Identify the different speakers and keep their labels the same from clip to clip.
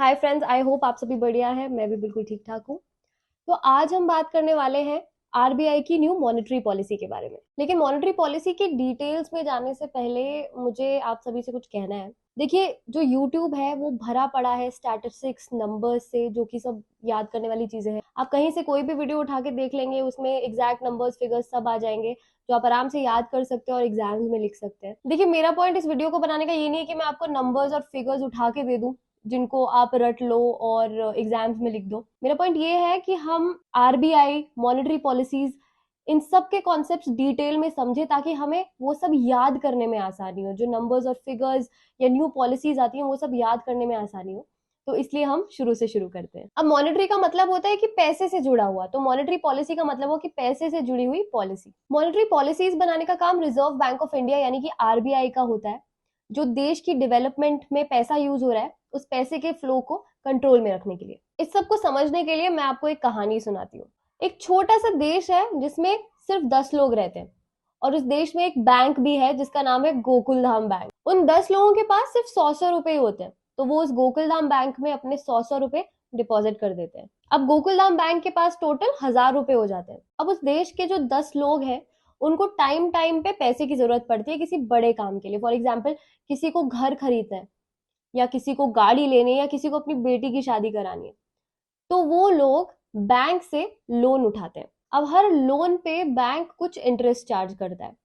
Speaker 1: Hi friends, I hope आप सभी बढ़िया है। मैं भी बिल्कुल ठीक ठाक हूँ। तो आज हम बात करने वाले हैं आरबीआई की न्यू मॉनेटरी पॉलिसी के बारे में। लेकिन मॉनेटरी पॉलिसी की डिटेल्स में जाने से पहले मुझे आप सभी से कुछ कहना है। देखिए, जो यूट्यूब है वो भरा पड़ा है स्टैटिस्टिक्स नंबर्स से, जो कि सब याद करने वाली चीजें हैं। आप कहीं से कोई भी वीडियो उठा के देख लेंगे, उसमें एग्जैक्ट नंबर्स फिगर्स सब आ जाएंगे, जो आप आराम से याद कर सकते हैं और एग्जाम्स में लिख सकते हैं। देखिए, मेरा पॉइंट इस वीडियो को बनाने का ये नहीं है कि मैं आपको नंबर्स और फिगर्स उठा के दे दूं जिनको आप रट लो और एग्जाम्स में लिख दो। मेरा पॉइंट ये है कि हम आरबीआई, मॉनेटरी पॉलिसीज, इन सब के कॉन्सेप्ट्स डिटेल में समझे ताकि हमें वो सब याद करने में आसानी हो। जो नंबर्स और फिगर्स या न्यू पॉलिसीज आती हैं वो सब याद करने में आसानी हो। तो इसलिए हम शुरू से शुरू करते हैं। अब मॉनेटरी का मतलब होता है कि पैसे से जुड़ा हुआ, तो मॉनेटरी पॉलिसी का मतलब हो कि पैसे से जुड़ी हुई पॉलिसी। मॉनेटरी पॉलिसीज बनाने का काम रिजर्व बैंक ऑफ इंडिया यानी कि आरबीआई का होता है, जो देश की डेवलपमेंट में पैसा यूज हो रहा है उस पैसे के फ्लो को कंट्रोल में रखने के लिए। इस सब को समझने के लिए मैं आपको एक कहानी सुनाती हूँ। एक छोटा सा देश है जिसमें सिर्फ 10 लोग रहते हैं, और उस देश में एक बैंक भी है जिसका नाम है गोकुलधाम बैंक। उन 10 लोगों के पास सिर्फ 100 रुपए होते हैं, तो वो उस गोकुलधाम बैंक में अपने 100 रुपए डिपॉजिट कर देते हैं। अब गोकुलधाम बैंक के पास टोटल 1000 रुपए हो जाते हैं। अब उस देश के जो 10 लोग हैं उनको टाइम टाइम पे पैसे की जरूरत पड़ती है किसी बड़े काम के लिए। फॉर एग्जाम्पल, किसी को घर खरीदना है, या किसी को गाड़ी लेनी है, या किसी को अपनी बेटी की शादी करानी है, तो वो लोग बैंक से लोन उठाते हैं। अब हर लोन पे बैंक कुछ इंटरेस्ट चार्ज करता है,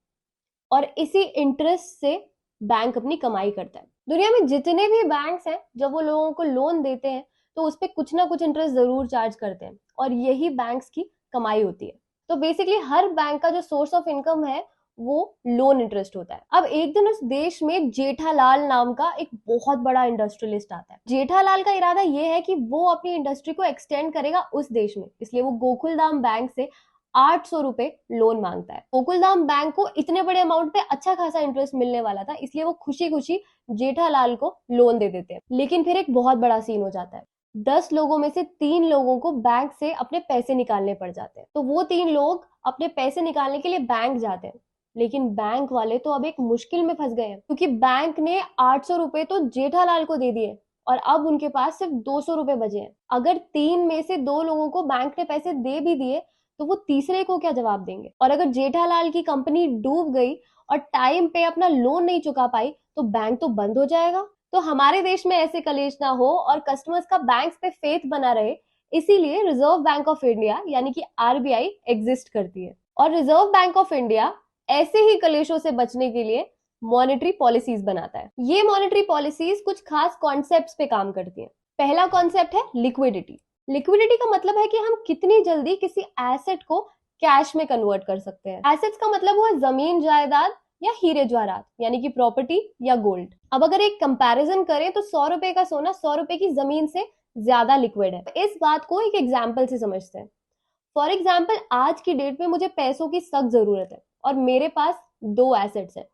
Speaker 1: और इसी इंटरेस्ट से बैंक अपनी कमाई करता है। दुनिया में जितने भी बैंक्स हैं, जब वो लोगों को लोन देते हैं तो उस पर कुछ ना कुछ इंटरेस्ट जरूर चार्ज करते हैं, और यही बैंक्स की कमाई होती है। तो बेसिकली हर बैंक का जो सोर्स ऑफ इनकम है वो लोन इंटरेस्ट होता है। अब एक दिन उस देश में जेठालाल नाम का एक बहुत बड़ा इंडस्ट्रियलिस्ट आता है। जेठालाल का इरादा यह है कि वो अपनी इंडस्ट्री को एक्सटेंड करेगा उस देश में, इसलिए वो गोकुलधाम बैंक से 800 रुपए लोन मांगता है। गोकुलधाम बैंक को इतने बड़े अमाउंट पे अच्छा खासा इंटरेस्ट मिलने वाला था, इसलिए वो खुशी खुशी जेठालाल को लोन दे देते हैं। लेकिन फिर एक बहुत बड़ा सीन हो जाता है। 10 लोगों में से 3 लोगों को बैंक से अपने पैसे निकालने पड़ जाते हैं। तो वो 3 लोग अपने पैसे निकालने के लिए बैंक जाते हैं, लेकिन बैंक वाले तो अब एक मुश्किल में फंस गए हैं, क्योंकि बैंक ने 800 रुपए तो जेठालाल को दे दिए और अब उनके पास सिर्फ 200 रुपए बचे हैं। अगर 3 में से 2 लोगों को बैंक ने पैसे दे भी दिए तो वो तीसरे को क्या जवाब देंगे? और अगर जेठालाल की कंपनी डूब गई और टाइम पे अपना लोन नहीं चुका पाई तो बैंक तो बंद हो जाएगा। तो हमारे देश में ऐसे कलेश ना हो और कस्टमर्स का बैंक्स पे फेथ बना रहे, इसीलिए रिजर्व बैंक ऑफ इंडिया यानी कि आरबीआई एग्जिस्ट करती है। और रिजर्व बैंक ऑफ इंडिया ऐसे ही कलेशों से बचने के लिए मॉनेटरी पॉलिसीज बनाता है। ये मॉनेटरी पॉलिसीज कुछ खास कॉन्सेप्ट्स पे काम करती हैं। पहला कॉन्सेप्ट है लिक्विडिटी। लिक्विडिटी का मतलब है कि हम कितनी जल्दी किसी एसेट को कैश में कन्वर्ट कर सकते हैं। एसेट्स का मतलब हुआ जमीन जायदाद या हीरे जवाहरात यानी कि प्रॉपर्टी या गोल्ड। अब अगर एक कंपैरिजन करें तो 100 रुपए का सोना 100 रुपए की जमीन से ज्यादा लिक्विड है। इस बात को एक एग्जाम्पल से समझते हैं। फॉर एग्जाम्पल, आज की डेट में मुझे पैसों की सख्त जरूरत है और मेरे पास 2 एसेट्स हैं,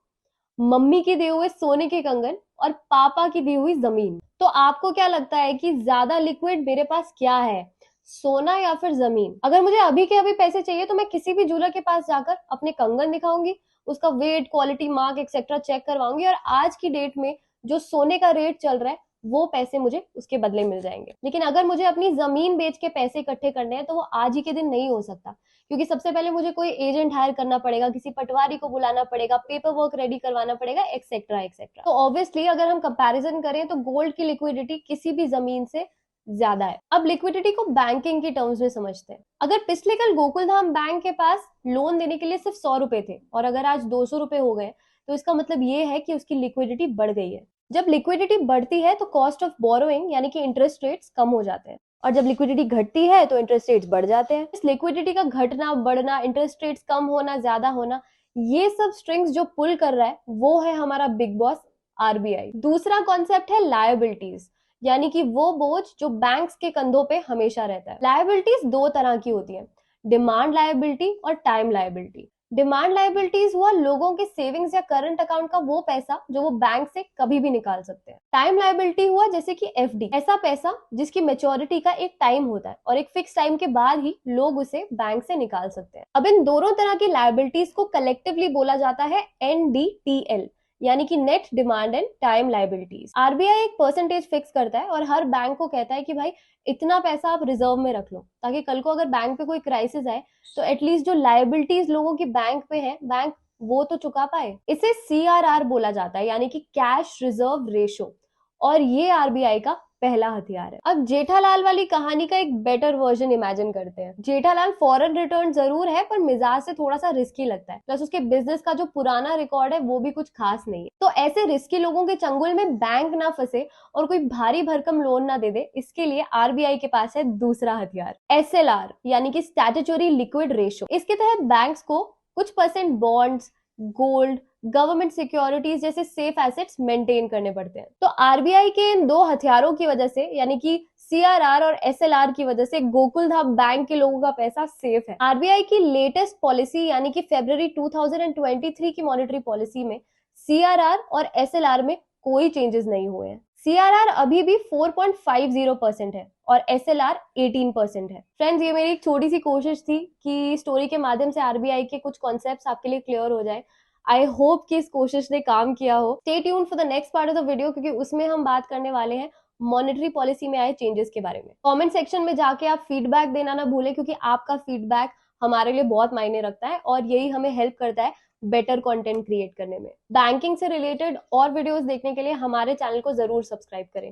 Speaker 1: मम्मी के दिए हुए सोने के कंगन और पापा की दी हुई जमीन। तो आपको क्या लगता है कि ज्यादा लिक्विड मेरे पास क्या है, सोना या फिर जमीन? अगर मुझे अभी के अभी पैसे चाहिए तो मैं किसी भी ज्वेलर के पास जाकर अपने कंगन दिखाऊंगी, उसका weight, quality, mark etcetera check करवाऊंगी, और आज की डेट में जो सोने का रेट चल रहा है वो पैसे मुझे उसके बदले मिल जाएंगे। लेकिन अगर मुझे अपनी जमीन बेच के पैसे इकट्ठे करने हैं तो वो आज ही के दिन नहीं हो सकता, क्योंकि सबसे पहले मुझे कोई एजेंट हायर करना पड़ेगा, किसी पटवारी को बुलाना पड़ेगा, पेपर वर्क रेडी करवाना पड़ेगा, एक्सेट्रा एक्सेट्रा। तो ऑब्वियसली अगर हम कंपैरिजन करें तो गोल्ड की लिक्विडिटी किसी भी जमीन से ज्यादा है। अब लिक्विडिटी को बैंकिंग की टर्म्स में समझते हैं। अगर पिछले कल गोकुलधाम बैंक के पास लोन देने के लिए सिर्फ 100 रुपए थे और अगर आज 200 रुपए हो गए, तो इसका मतलब ये है कि उसकी लिक्विडिटी बढ़ गई है। जब लिक्विडिटी बढ़ती है तो कॉस्ट ऑफ बोरोइंग यानी कि इंटरेस्ट रेट्स कम हो जाते हैं, और जब लिक्विडिटी घटती है तो इंटरेस्ट रेट्स बढ़ जाते हैं। इस लिक्विडिटी का घटना, बढ़ना, इंटरेस्ट रेट्स कम होना, ज्यादा होना, ये सब स्ट्रिंग्स जो पुल कर रहा है वो है हमारा बिग बॉस आरबीआई। दूसरा कॉन्सेप्ट है लायबिलिटीज, यानी कि वो बोझ जो बैंक्स के कंधों पे हमेशा रहता है। लायबिलिटीज 2 तरह की होती है, डिमांड लायबिलिटी और टाइम लायबिलिटी। डिमांड लायबिलिटीज हुआ लोगों के सेविंग्स या करंट अकाउंट का वो पैसा जो वो बैंक से कभी भी निकाल सकते हैं। टाइम लायबिलिटी हुआ जैसे कि एफडी, ऐसा पैसा जिसकी मेच्योरिटी का एक टाइम होता है और एक फिक्स टाइम के बाद ही लोग उसे बैंक से निकाल सकते हैं। अब इन दोनों तरह की लायबिलिटीज को कलेक्टिवली बोला जाता है एनडीटीएल, यानी कि net demand and time liabilities. RBI एक परसेंटेज फिक्स करता है और हर बैंक को कहता है कि भाई इतना पैसा आप रिजर्व में रख लो, ताकि कल को अगर बैंक पे कोई क्राइसिस आए तो एटलीस्ट जो लायबिलिटीज लोगों की बैंक पे है, बैंक वो तो चुका पाए। इसे सीआरआर बोला जाता है, यानी कि कैश रिजर्व रेशो, और ये आरबीआई का पहला हथियार है। अब जेठालाल वाली कहानी का एक बेटर वर्जन इमेजिन करते हैं। जेठालाल फॉरेन रिटर्न जरूर है, पर मिजाज से थोड़ा सा रिस्की लगता है, प्लस उसके बिजनेस का जो पुराना रिकॉर्ड है वो भी कुछ खास नहीं है। तो ऐसे रिस्की लोगों के चंगुल में बैंक ना फंसे और कोई भारी भरकम लोन ना दे दे, इसके लिए आरबीआई के पास है दूसरा हथियार, एसएलआर, यानी कि स्टैट्यूटरी लिक्विड रेशो। इसके तहत बैंक्स को कुछ percent bonds, gold, government securities जैसे सेफ एसेट्स मेंटेन करने पड़ते हैं। तो आरबीआई के इन दो हथियारों की वजह से, यानी कि सीआरआर और एसएलआर की वजह से, गोकुलधाम बैंक के लोगों का पैसा सेफ है। आरबीआई की लेटेस्ट पॉलिसी यानी कि फरवरी 2023 की मॉनेटरी पॉलिसी में सीआरआर और एसएलआर में कोई चेंजेस नहीं हुए हैं। सीआरआर अभी भी 4.50% है और एसएलआर 18% है। फ्रेंड्स, ये मेरी एक छोटी सी कोशिश थी कि स्टोरी के माध्यम से आरबीआई के कुछ कॉन्सेप्ट्स आपके लिए क्लियर हो जाए। आई होप कि इस कोशिश ने काम किया हो। Stay tuned for the next part of the video, क्योंकि उसमें हम बात करने वाले हैं मॉनेटरी पॉलिसी में आए चेंजेस के बारे में। कमेंट सेक्शन में जाके आप फीडबैक देना ना भूलें, क्योंकि आपका फीडबैक हमारे लिए बहुत मायने रखता है और यही हमें हेल्प करता है बेटर कंटेंट क्रिएट करने में। बैंकिंग से रिलेटेड और वीडियोस देखने के लिए हमारे चैनल को जरूर सब्सक्राइब करें।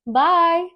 Speaker 1: बाय।